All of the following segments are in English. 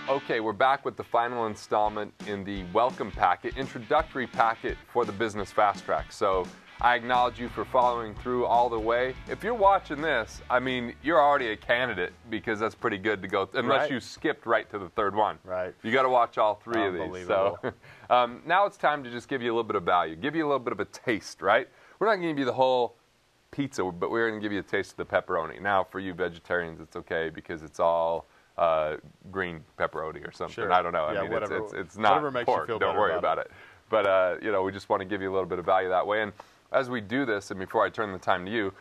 Okay, we're back with the final installment in the welcome packet, introductory packet for the Business Fast Track. So I acknowledge you for following through all the way. If you're watching this, I mean, you're already a candidate because that's pretty good to go, unless you skipped right to the third one. Right. You got to watch all three of these. So now it's time to just give you a little bit of value, give you a little bit of a taste, right? We're not going to give you the whole pizza, but we're going to give you a taste of the pepperoni. Now, for you vegetarians, it's okay because it's all green pepperoni or something. Sure. I don't know. Yeah, I mean, whatever, it's not makes pork. You feel don't better worry about it. But you know, we just want to give you a little bit of value that way. And as we do this, and before I turn the time to you,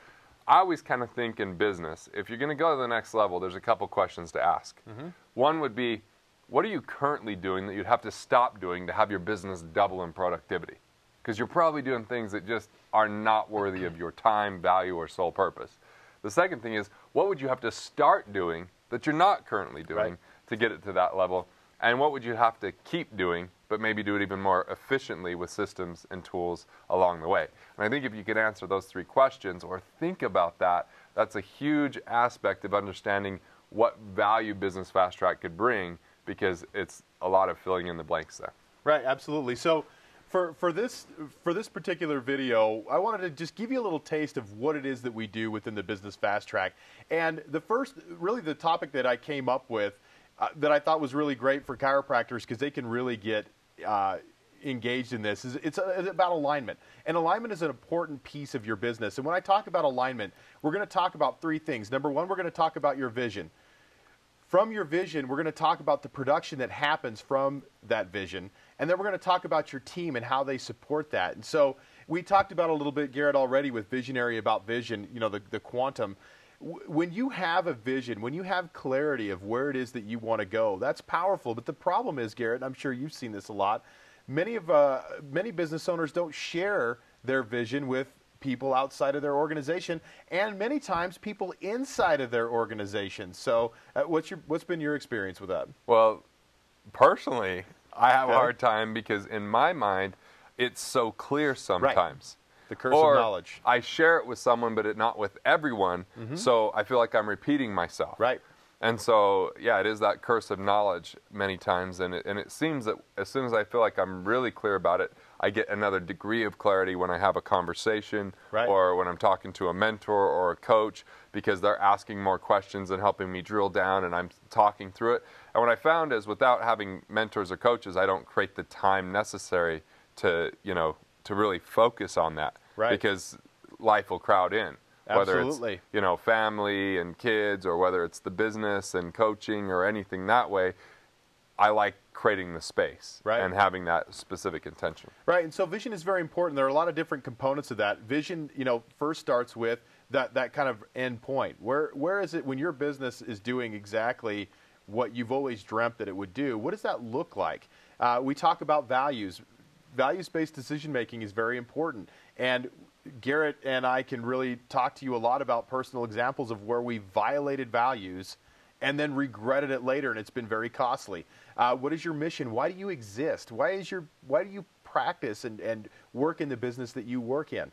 I always kind of think in business, if you're going to go to the next level, there's a couple questions to ask. One would be, what are you currently doing that you'd have to stop doing to have your business double in productivity? Because you're probably doing things that just are not worthy of your time, value, or sole purpose. The second thing is, what would you have to start doing that you're not currently doing to get it to that level? And what would you have to keep doing, but maybe do it even more efficiently with systems and tools along the way? And I think if you can answer those three questions or think about that, that's a huge aspect of understanding what value Business Fast Track could bring, because it's a lot of filling in the blanks there. Right, absolutely. So for this particular video, I wanted to just give you a little taste of what it is that we do within the Business Fast Track. And really the topic that I came up with that I thought was really great for chiropractors, because they can really get engaged in this, it's about alignment. And alignment is an important piece of your business. And when I talk about alignment, we're going to talk about three things. Number one, we're going to talk about your vision. From your vision, we're going to talk about the production that happens from that vision. And then we're going to talk about your team and how they support that. And so we talked about a little bit, Garrett, already with Visionary about vision, you know, the quantum. When you have a vision, when you have clarity of where it is that you want to go, that's powerful. But the problem is, Garrett, and I'm sure you've seen this a lot, many business owners don't share their vision with people outside of their organization, and many times people inside of their organization. So what's been your experience with that? Well, personally, I have a hard time because in my mind, it's so clear sometimes. The curse of knowledge. I share it with someone, but not with everyone, so I feel like I'm repeating myself. Right. And so, yeah, it is that curse of knowledge many times, and it seems that as soon as I feel like I'm really clear about it, I get another degree of clarity when I have a conversation or when I'm talking to a mentor or a coach, because they're asking more questions and helping me drill down, and I'm talking through it. And what I found is, without having mentors or coaches, I don't create the time necessary to, to really focus on that, because life will crowd in. Whether Absolutely. it's, family and kids, or whether it's the business and coaching or anything that way, I like creating the space and having that specific intention. Right, and so vision is very important. There are a lot of different components of that. Vision, first starts with that kind of end point. Where is it when your business is doing exactly what you've always dreamt that it would do? What does that look like? We talk about values. Values-based decision-making is very important. And Garrett and I can really talk to you a lot about personal examples of where we violated values and then regretted it later, and it's been very costly. What is your mission? Why do you exist? Why do you practice and work in the business that you work in?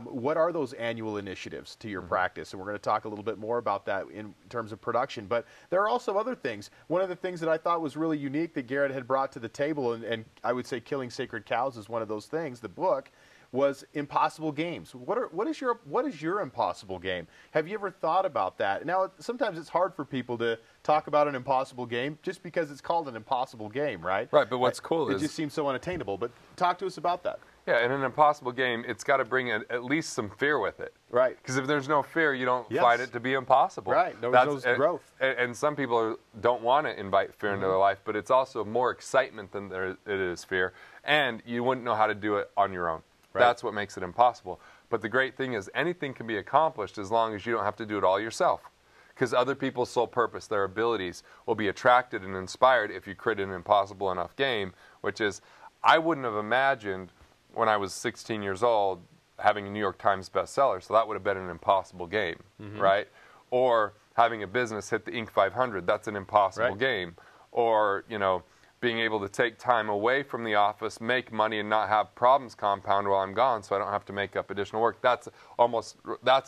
What are those annual initiatives to your practice? And we're going to talk a little bit more about that in terms of production. But there are also other things. One of the things that I thought was really unique that Garrett had brought to the table, and I would say Killing Sacred Cows is one of those things, the book, was impossible games. What is your impossible game? Have you ever thought about that? Now, sometimes it's hard for people to talk about an impossible game just because it's called an impossible game, right? Right, but what's cool is it just seems so unattainable. But talk to us about that. Yeah, in an impossible game, it's got to bring at least some fear with it. Right. Because if there's no fear, you don't find it to be impossible. Right. There's no growth. And some people don't want to invite fear into their life, but it's also more excitement than it is fear. And you wouldn't know how to do it on your own. Right. That's what makes it impossible. But the great thing is, anything can be accomplished as long as you don't have to do it all yourself. Because other people's sole purpose, their abilities, will be attracted and inspired if you create an impossible enough game, which is, I wouldn't have imagined when I was 16 years old having a New York Times bestseller, so that would have been an impossible game, right? Or having a business hit the Inc. 500, that's an impossible game. Or, being able to take time away from the office, make money, and not have problems compound while I'm gone, so I don't have to make up additional work. That's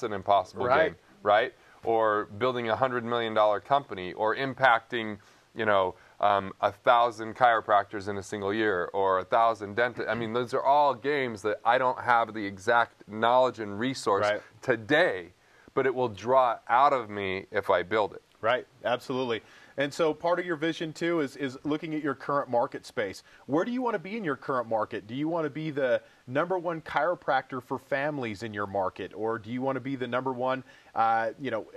an impossible game, right? Or building a $100 million company, or impacting, 1,000 chiropractors in a single year or 1,000 dentists. I mean, those are all games that I don't have the exact knowledge and resource today, but it will draw out of me if I build it. Right, absolutely. And so part of your vision, too, is looking at your current market space. Where do you want to be in your current market? Do you want to be the #1 chiropractor for families in your market? Or do you want to be the #1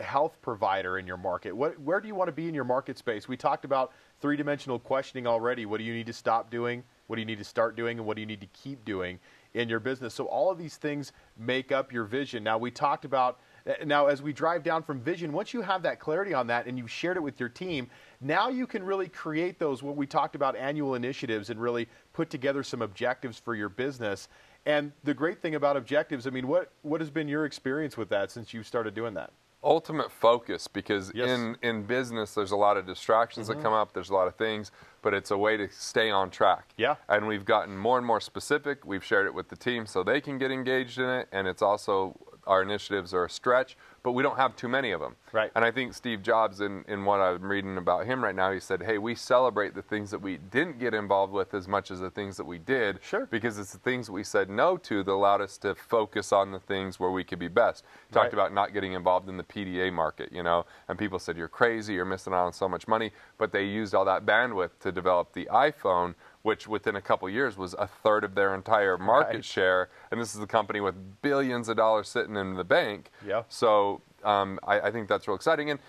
health provider in your market? Where do you want to be in your market space? We talked about three-dimensional questioning already. What do you need to stop doing? What do you need to start doing? And what do you need to keep doing in your business? So all of these things make up your vision. Now, we talked about now, as we drive down from vision, once you have that clarity on that and you've shared it with your team, now you can really create those, what we talked about, annual initiatives, and really put together some objectives for your business. And the great thing about objectives, I mean, what has been your experience with that since you started doing that? Ultimate focus, because in business there's a lot of distractions that come up, there's a lot of things, but it's a way to stay on track. Yeah. And we've gotten more and more specific. We've shared it with the team so they can get engaged in it, and it's also, our initiatives are a stretch, but we don't have too many of them. Right. And I think Steve Jobs, in what I'm reading about him right now, he said, hey, we celebrate the things that we didn't get involved with as much as the things that we did. Sure. Because it's the things we said no to that allowed us to focus on the things where we could be best. He talked about not getting involved in the PDA market, and people said, you're crazy, you're missing out on so much money, but they used all that bandwidth to develop the iPhone, which within a couple years was 1/3 of their entire market share. And this is a company with billions of dollars sitting in the bank. Yeah. So I think that's real exciting. And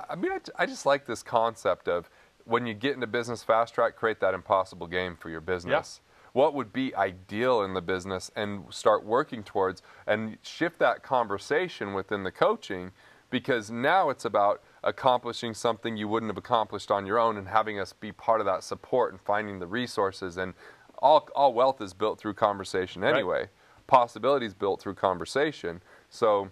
I mean, I just like this concept of when you get into business fast track, create that impossible game for your business. Yeah. What would be ideal in the business and start working towards, and shift that conversation within the coaching, because now it's about accomplishing something you wouldn't have accomplished on your own, and having us be part of that support and finding the resources. And all wealth is built through conversation anyway. Right. Possibilities built through conversation. So,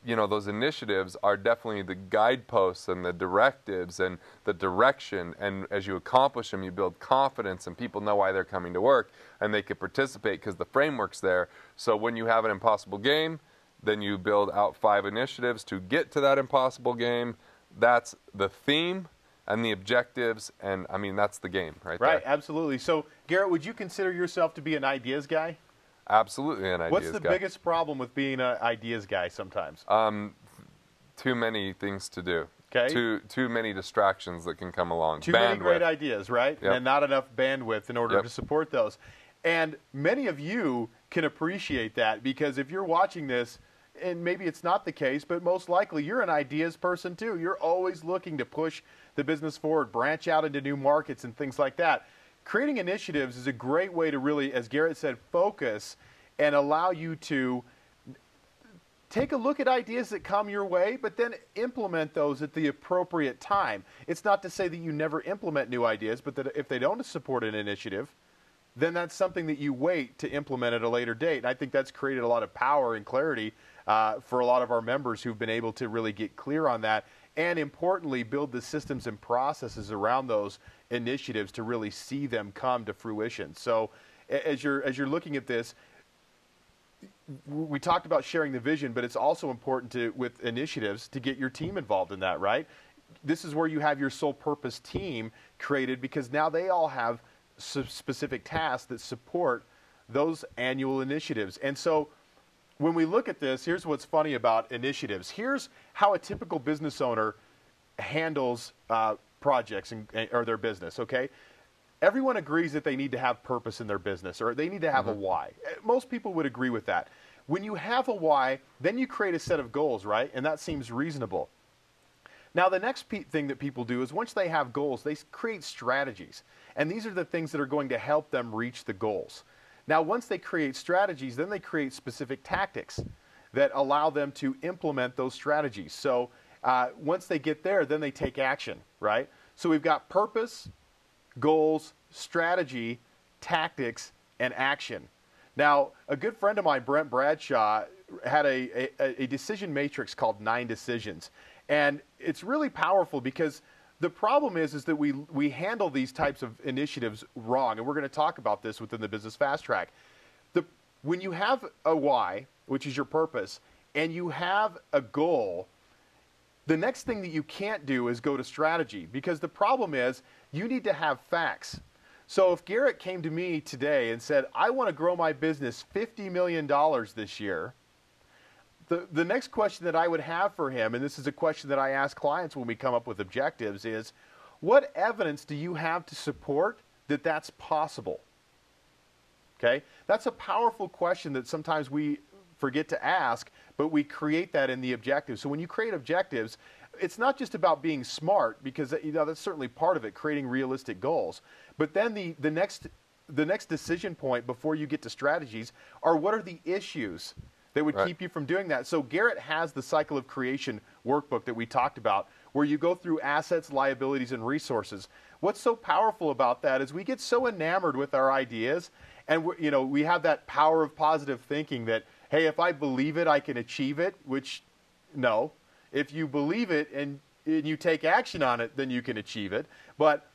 those initiatives are definitely the guideposts and the directives and the direction. And as you accomplish them, you build confidence, and people know why they're coming to work, and they can participate because the framework's there. So when you have an impossible game, then you build out 5 initiatives to get to that impossible game. That's the theme and the objectives, and I mean, that's the game right there. Right, absolutely. So, Garrett, would you consider yourself to be an ideas guy? Absolutely an ideas guy. What's the biggest problem with being an ideas guy sometimes? Too many things to do. Okay. Too many distractions that can come along. Too many great ideas, right? Yep. And not enough bandwidth in order to support those. And many of you can appreciate that, because if you're watching this, and maybe it's not the case, but most likely you're an ideas person too. You're always looking to push the business forward, branch out into new markets and things like that. Creating initiatives is a great way to really, as Garrett said, focus and allow you to take a look at ideas that come your way, but then implement those at the appropriate time. It's not to say that you never implement new ideas, but that if they don't support an initiative, then that's something that you wait to implement at a later date. And I think that's created a lot of power and clarity for a lot of our members who've been able to really get clear on that, and importantly, build the systems and processes around those initiatives to really see them come to fruition. So as you're looking at this, we talked about sharing the vision, but it's also important with initiatives to get your team involved in that, right? This is where you have your sole purpose team created, because now they all have specific tasks that support those annual initiatives. And so when we look at this, here's what's funny about initiatives. Here's how a typical business owner handles projects or their business, okay? Everyone agrees that they need to have purpose in their business, or they need to have a why. Most people would agree with that. When you have a why, then you create a set of goals, right? And that seems reasonable. Now, the next thing that people do is once they have goals, they create strategies. And these are the things that are going to help them reach the goals. Now, once they create strategies, then they create specific tactics that allow them to implement those strategies. So once they get there, then they take action, right? So we've got purpose, goals, strategy, tactics, and action. Now, a good friend of mine, Brent Bradshaw, had a decision matrix called 9 Decisions. And it's really powerful, because the problem is that we handle these types of initiatives wrong. And we're going to talk about this within the Business Fast Track. When you have a why, which is your purpose, and you have a goal, The next thing that you can't do is go to strategy, because the problem is you need to have facts. So if Garrett came to me today and said, I want to grow my business $50 million this year, the next question that I would have for him, and this is a question that I ask clients when we come up with objectives, is what evidence do you have to support that that's possible? Okay? That's a powerful question that sometimes we forget to ask, but we create that in the objectives. So when you create objectives, it's not just about being smart, because that's certainly part of it, creating realistic goals. But then the next decision point before you get to strategies are, what are the issues that would keep you from doing that? So Garrett has the cycle of creation workbook that we talked about, where you go through assets, liabilities, and resources. What's so powerful about that is we get so enamored with our ideas, and we have that power of positive thinking that, hey, if I believe it, I can achieve it, which, no. If you believe it and you take action on it, then you can achieve it. But,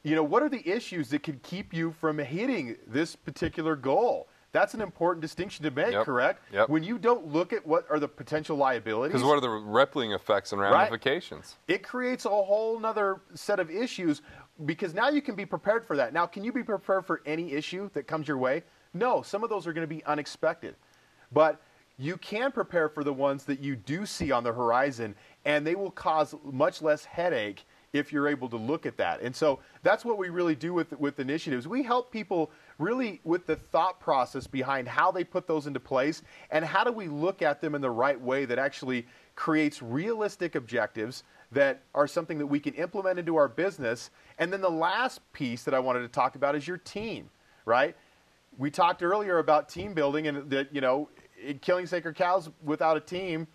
what are the issues that could keep you from hitting this particular goal? That's an important distinction to make, correct? Yep. When you don't look at what are the potential liabilities. Because what are the rippling effects and ramifications? Right. It creates a whole other set of issues, because now you can be prepared for that. Now, can you be prepared for any issue that comes your way? No, some of those are going to be unexpected. But you can prepare for the ones that you do see on the horizon, and they will cause much less headache if you're able to look at that. And so that's what we really do with initiatives. We help people really with the thought process behind how they put those into place, and how do we look at them in the right way that actually creates realistic objectives that are something that we can implement into our business. And then the last piece that I wanted to talk about is your team, right? We talked earlier about team building, and that, killing sacred cows without a team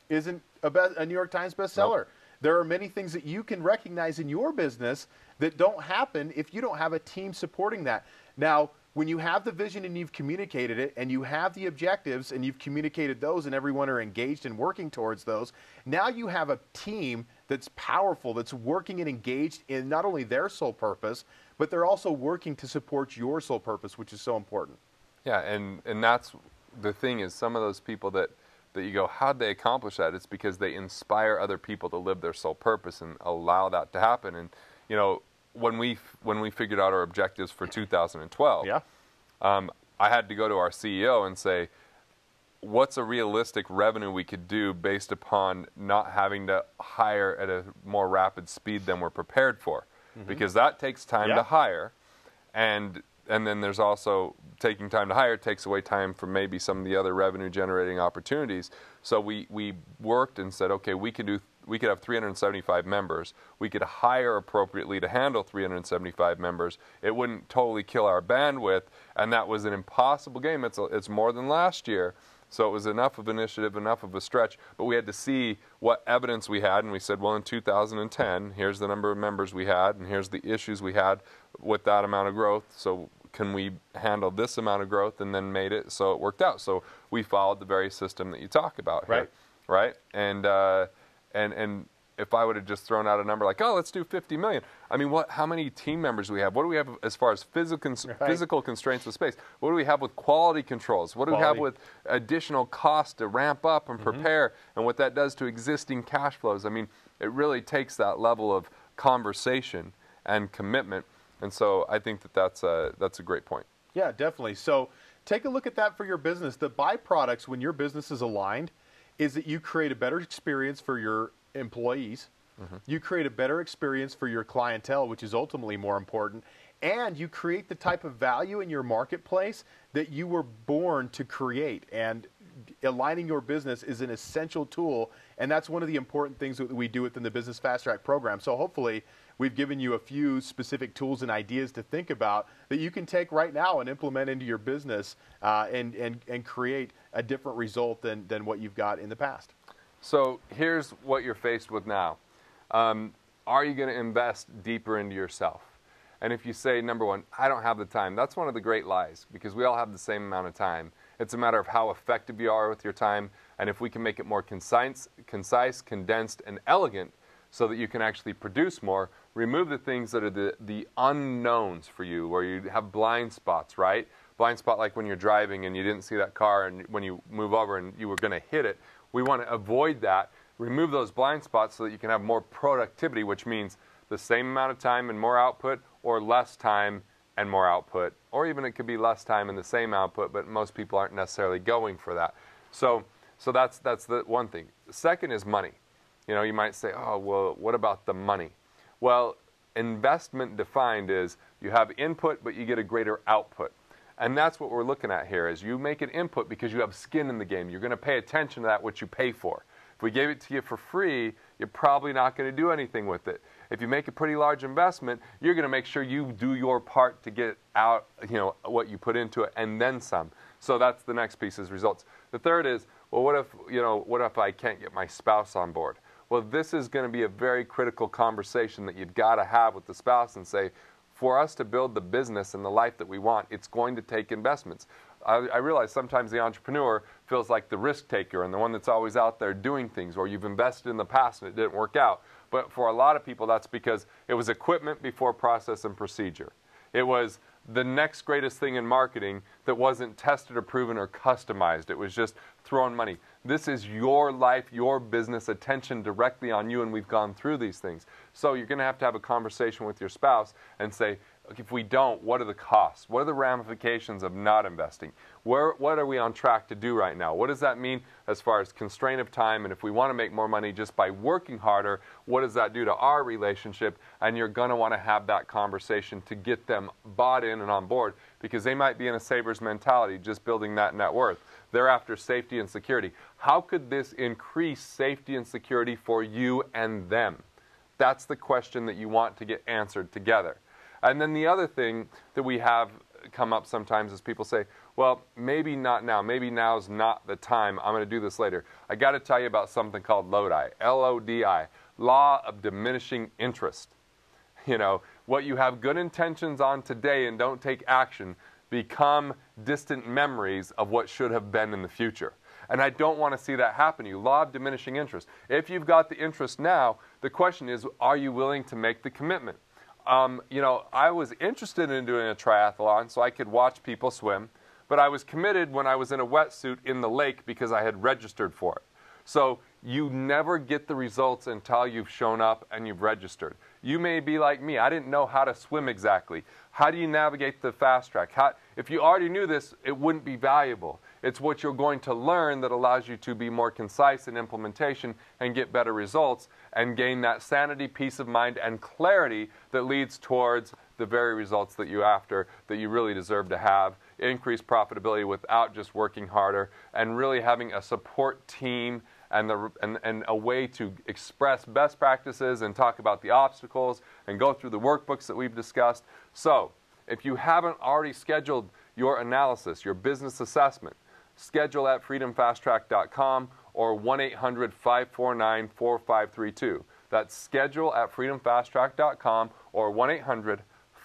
isn't a New York Times bestseller. Nope. There are many things that you can recognize in your business that don't happen if you don't have a team supporting that. Now, when you have the vision and you've communicated it, and you have the objectives and you've communicated those, and everyone are engaged and working towards those, now you have a team that's powerful, that's working and engaged in not only their sole purpose, but they're also working to support your sole purpose, which is so important. Yeah, and that's the thing, is some of those people that you go, how'd they accomplish that? It's because they inspire other people to live their sole purpose and allow that to happen. And, when we figured out our objectives for 2012, I had to go to our CEO and say, what's a realistic revenue we could do based upon not having to hire at a more rapid speed than we're prepared for? Mm-hmm. Because that takes time to hire, and then there's also taking time to hire takes away time from maybe some of the other revenue generating opportunities. So we worked and said, okay, we could have 375 members. We could hire appropriately to handle 375 members. It wouldn't totally kill our bandwidth, and that was an impossible game. It's more than last year. So it was enough of an initiative, enough of a stretch, but we had to see what evidence we had, and we said, well, in 2010, here's the number of members we had, and here's the issues we had with that amount of growth. So can we handle this amount of growth, and then made it so it worked out. So we followed the very system that you talk about here, right? And if I would have just thrown out a number like, oh, let's do 50 million. I mean, how many team members do we have? What do we have as far as physical constraints with space? What do we have with quality controls? What do we have with additional cost to ramp up and prepare, and what that does to existing cash flows? I mean, it really takes that level of conversation and commitment. And so I think that's a great point. Yeah, definitely. So take a look at that for your business. The byproducts when your business is aligned is that you create a better experience for your employees. You create a better experience for your clientele, which is ultimately more important, and you create the type of value in your marketplace that you were born to create. And aligning your business is an essential tool, and that's one of the important things that we do within the Business Fast Track program. So hopefully we've given you a few specific tools and ideas to think about that you can take right now and implement into your business and create a different result than what you've got in the past. So here's what you're faced with now. Are you going to invest deeper into yourself? And if you say, number one, I don't have the time, that's one of the great lies, because we all have the same amount of time. It's a matter of how effective you are with your time, and if we can make it more concise, condensed, and elegant so that you can actually produce more, remove the things that are the unknowns for you, where you have blind spots, right? Blind spot like when you're driving and you didn't see that car, and when you move over and you were going to hit it. We want to avoid that. remove those blind spots so that you can have more productivity, which means the same amount of time and more output, or less time and more output, or even it could be less time and the same output, but most people aren't necessarily going for that. So that's the one thing. The second is money. You know, you might say, oh, well, what about the money? Well, investment defined is you have input, but you get a greater output. And that's what we're looking at here, is you make an input because you have skin in the game. You're going to pay attention to that, what you pay for. If we gave it to you for free, you're probably not going to do anything with it. If you make a pretty large investment, you're going to make sure you do your part to get out, you know, what you put into it, and then some. So that's the next piece, is results. The third is, well, what if I can't get my spouse on board? Well, this is going to be a very critical conversation that you've got to have with the spouse and say, for us to build the business and the life that we want, it's going to take investments. I realize sometimes the entrepreneur feels like the risk taker and the one that's always out there doing things, or you've invested in the past and it didn't work out. But for a lot of people, that's because it was equipment before process and procedure. It was the next greatest thing in marketing that wasn't tested or proven or customized. It was just throwing money. This is your life, your business, attention directly on you, and we've gone through these things. So you're going to have a conversation with your spouse and say, if we don't, what are the costs? What are the ramifications of not investing? What are we on track to do right now? What does that mean as far as constraint of time? And if we want to make more money just by working harder, what does that do to our relationship? And you're going to want to have that conversation to get them bought in and on board, because they might be in a saver's mentality, just building that net worth. They're after safety and security. How could this increase safety and security for you and them? That's the question that you want to get answered together. And then the other thing that we have come up sometimes is people say, well, maybe not now. Maybe now's not the time. I'm going to do this later. I got to tell you about something called LODI, L-O-D-I, Law of Diminishing Interest. You know, what you have good intentions on today and don't take action become distant memories of what should have been in the future. And I don't want to see that happen to you. Law of diminishing interest. If you've got the interest now, the question is, are you willing to make the commitment? You know, I was interested in doing a triathlon so I could watch people swim, but I was committed when I was in a wetsuit in the lake because I had registered for it. So you never get the results until you've shown up and you've registered. You may be like me. I didn't know how to swim exactly. How do you navigate the FastTrack? If you already knew this, it wouldn't be valuable. It's what you're going to learn that allows you to be more concise in implementation and get better results and gain that sanity, peace of mind, and clarity that leads towards the very results that you're after, that you really deserve to have. Increase profitability without just working harder, and really having a support team and a way to express best practices and talk about the obstacles and go through the workbooks that we've discussed. So if you haven't already scheduled your analysis, your business assessment, schedule at freedomfasttrack.com or 1-800-549-4532. That's schedule at freedomfasttrack.com or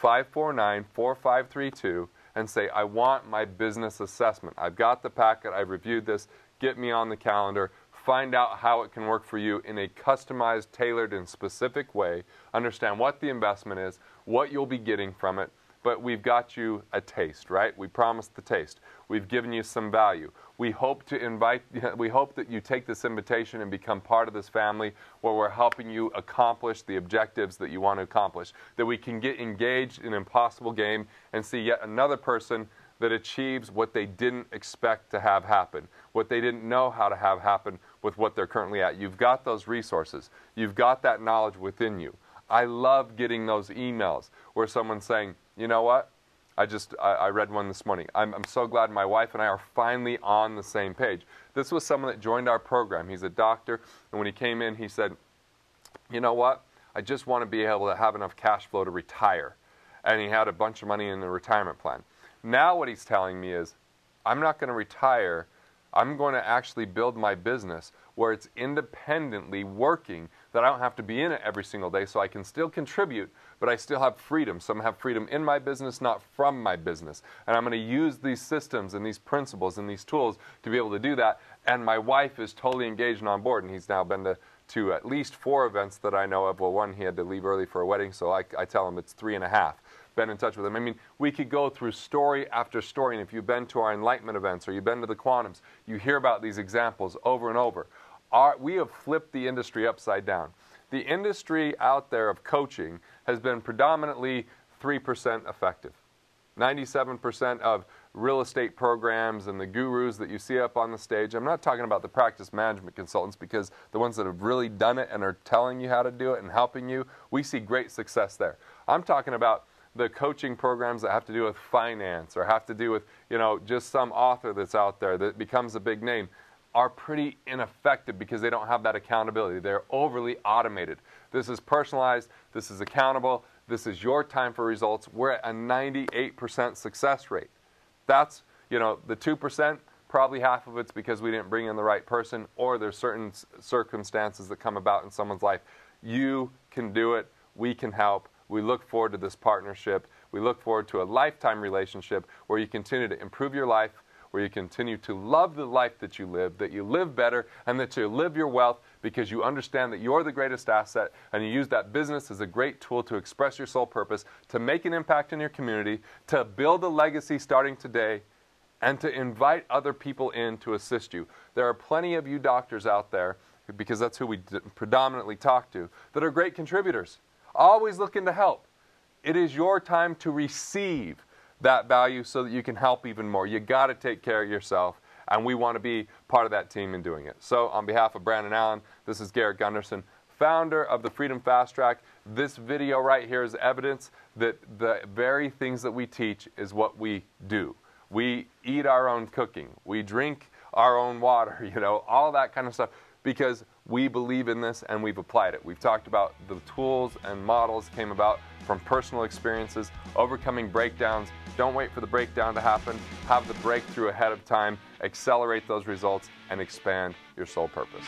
1-800-549-4532 and say, I want my business assessment. I've got the packet. I've reviewed this. Get me on the calendar. Find out how it can work for you in a customized, tailored, and specific way. Understand what the investment is, what you'll be getting from it. But we've got you a taste, right? We promised the taste. We've given you some value. We hope that you take this invitation and become part of this family where we're helping you accomplish the objectives that you want to accomplish. That we can get engaged in an impossible game and see yet another person that achieves what they didn't expect to have happen, what they didn't know how to have happen with what they're currently at. You've got those resources. You've got that knowledge within you. I love getting those emails where someone's saying, you know what? I read one this morning. I'm so glad my wife and I are finally on the same page. This was someone that joined our program. He's a doctor, and when he came in, he said, you know what? I just want to be able to have enough cash flow to retire. And he had a bunch of money in the retirement plan. Now what he's telling me is, I'm not going to retire. I'm going to actually build my business where it's independently working, that I don't have to be in it every single day, so I can still contribute, but I still have freedom. So I'm going to have freedom in my business, not from my business. And I'm going to use these systems and these principles and these tools to be able to do that. And my wife is totally engaged and on board, and he's now been to at least 4 events that I know of. Well, one, he had to leave early for a wedding, so I tell him it's 3.5. Been in touch with him. I mean, we could go through story after story, and if you've been to our enlightenment events or you've been to the quantums, you hear about these examples over and over. We have flipped the industry upside down. The industry out there of coaching has been predominantly 3% effective. 97% of real estate programs and the gurus that you see up on the stage, I'm not talking about the practice management consultants, because the ones that have really done it and are telling you how to do it and helping you, we see great success there. I'm talking about the coaching programs that have to do with finance or have to do with, just some author that's out there that becomes a big name, are pretty ineffective because they don't have that accountability. They're overly automated. This is personalized, this is accountable, this is your time for results. We're at a 98% success rate. That's, the 2%, probably half of it's because we didn't bring in the right person, or there's certain circumstances that come about in someone's life. You can do it. We can help. We look forward to this partnership. We look forward to a lifetime relationship where you continue to improve your life, where you continue to love the life that you live better, and that you live your wealth because you understand that you're the greatest asset, and you use that business as a great tool to express your sole purpose, to make an impact in your community, to build a legacy starting today, and to invite other people in to assist you. There are plenty of you doctors out there, because that's who we predominantly talk to, that are great contributors, always looking to help. It is your time to receive that value so that you can help even more. You got to take care of yourself, and we want to be part of that team in doing it. So on behalf of Brandon Allen, this is Garrett Gunderson, founder of the Freedom Fast Track. This video right here is evidence that the very things that we teach is what we do. We eat our own cooking. We drink our own water, all that kind of stuff, because we believe in this and we've applied it. We've talked about the tools and models came about from personal experiences, overcoming breakdowns. Don't wait for the breakdown to happen. Have the breakthrough ahead of time, accelerate those results, and expand your soul purpose.